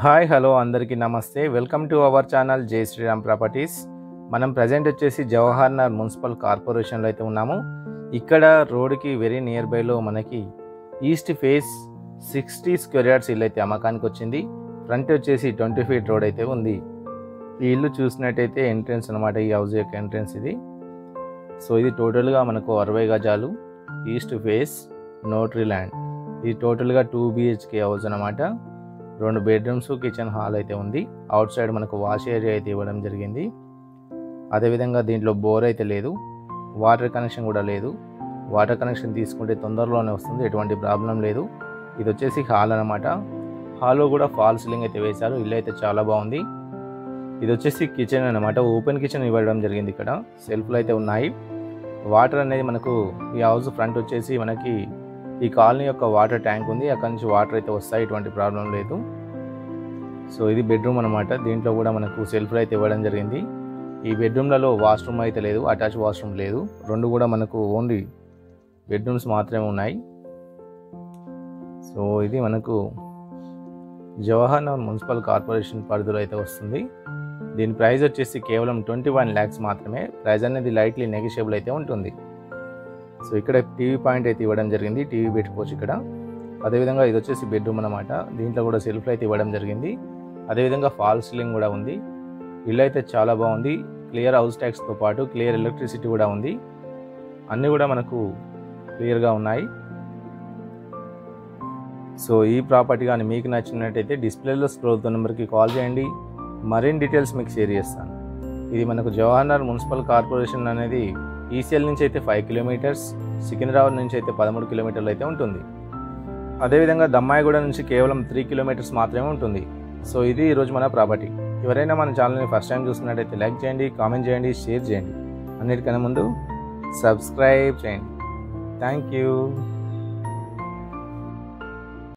Hi hello అందరికీ నమస్తే. Welcome to our channel జై శ్రీరామ్ ప్రాపర్టీస్. మనం ప్రజెంట్ వచ్చేసి జవహర్ నగర్ మున్సిపల్ కార్పొరేషన్లో అయితే ఉన్నాము. ఇక్కడ రోడ్కి వెరీ నియర్ బైలో మనకి ఈస్ట్ ఫేస్ 60 స్క్వేర్ యార్డ్స్ ఇల్లు అయితే అమ్మకానికి వచ్చింది. ఫ్రంట్ వచ్చేసి 20 ఫీట్ రోడ్ అయితే ఉంది. ఈ ఇల్లు చూసినట్టయితే ఎంట్రెన్స్ అనమాట, ఈ హౌస్ యొక్క ఎంట్రెన్స్ ఇది. సో ఇది టోటల్గా మనకు 60 గజాలు, ఈస్ట్ ఫేస్, నోటరీ ల్యాండ్. ఇది టోటల్గా 2 BHK హౌస్ అనమాట. 2 బెడ్రూమ్స్, కిచెన్ హాల్ అయితే ఉంది. అవుట్ సైడ్ మనకు వాష్ ఏరియా అయితే ఇవ్వడం జరిగింది. అదేవిధంగా దీంట్లో బోర్ అయితే లేదు, వాటర్ కనెక్షన్ కూడా లేదు. వాటర్ కనెక్షన్ తీసుకుంటే తొందరలోనే వస్తుంది, ఎటువంటి ప్రాబ్లం లేదు. ఇది వచ్చేసి హాల్ అనమాట. హాల్లో కూడా ఫాల్ సీలింగ్ అయితే వేశారు. ఇల్లు అయితే చాలా బాగుంది. ఇది వచ్చేసి కిచెన్ అనమాట, ఓపెన్ కిచెన్ ఇవ్వడం జరిగింది. ఇక్కడ సెల్ఫ్లు అయితే ఉన్నాయి. వాటర్ అనేది మనకు ఈ హౌస్ ఫ్రంట్ వచ్చేసి మనకి ఈ కాలనీ యొక్క వాటర్ ట్యాంక్ ఉంది, అక్కడి నుంచి వాటర్ అయితే వస్తాయి, ఎటువంటి ప్రాబ్లం లేదు. సో ఇది బెడ్రూమ్ అనమాట. దీంట్లో కూడా మనకు సెల్ఫ్లు అయితే ఇవ్వడం జరిగింది. ఈ బెడ్రూమ్లలో వాష్రూమ్ అయితే లేదు, అటాచ్ వాష్రూమ్ లేదు. 2 కూడా మనకు ఓన్లీ బెడ్రూమ్స్ మాత్రమే ఉన్నాయి. సో ఇది మనకు జవహర్ నగర్ మున్సిపల్ కార్పొరేషన్ పరిధిలో అయితే వస్తుంది. దీని ప్రైస్ వచ్చేసి కేవలం 21 lakhs మాత్రమే. ప్రైస్ అనేది లైట్లీ నెగోషియబుల్ అయితే ఉంటుంది. సో ఇక్కడ టీవీ పాయింట్ అయితే ఇవ్వడం జరిగింది, టీవీ పెట్టుకోవచ్చు ఇక్కడ. అదేవిధంగా ఇది వచ్చేసి బెడ్రూమ్ అనమాట. దీంట్లో కూడా సెల్ఫ్లు అయితే ఇవ్వడం జరిగింది. అదేవిధంగా ఫాల్ సీలింగ్ కూడా ఉంది. ఇల్లు అయితే చాలా బాగుంది. క్లియర్ హౌస్ ట్యాక్స్తో పాటు క్లియర్ ఎలక్ట్రిసిటీ కూడా ఉంది. అన్నీ కూడా మనకు క్లియర్గా ఉన్నాయి. సో ఈ ప్రాపర్టీ కానీ మీకు నచ్చినట్టయితే డిస్ప్లేలో స్క్రోల్ అవుతున్న నెంబర్కి కాల్ చేయండి. మరిన్ని డీటెయిల్స్ మీకు షేర్ చేస్తాను. ఇది మనకు జవహర్ నగర్ మున్సిపల్ కార్పొరేషన్ అనేది ఈసీఎల్ నుంచి అయితే 5 కిలోమీటర్స్, సికింద్రాబాద్ నుంచి అయితే 13 కిలోమీటర్లు అయితే ఉంటుంది. అదేవిధంగా దమ్మాయిగూడ నుంచి కేవలం 3 కిలోమీటర్స్ మాత్రమే ఉంటుంది. సో ఇది ఈరోజు మన ప్రాపర్టీ. ఎవరైనా మన ఛానల్ని ఫస్ట్ టైం చూస్తున్నట్టయితే లైక్ చేయండి, కామెంట్ చేయండి, షేర్ చేయండి. అన్నిటికన్నా ముందు సబ్స్క్రైబ్ చేయండి. Thank you.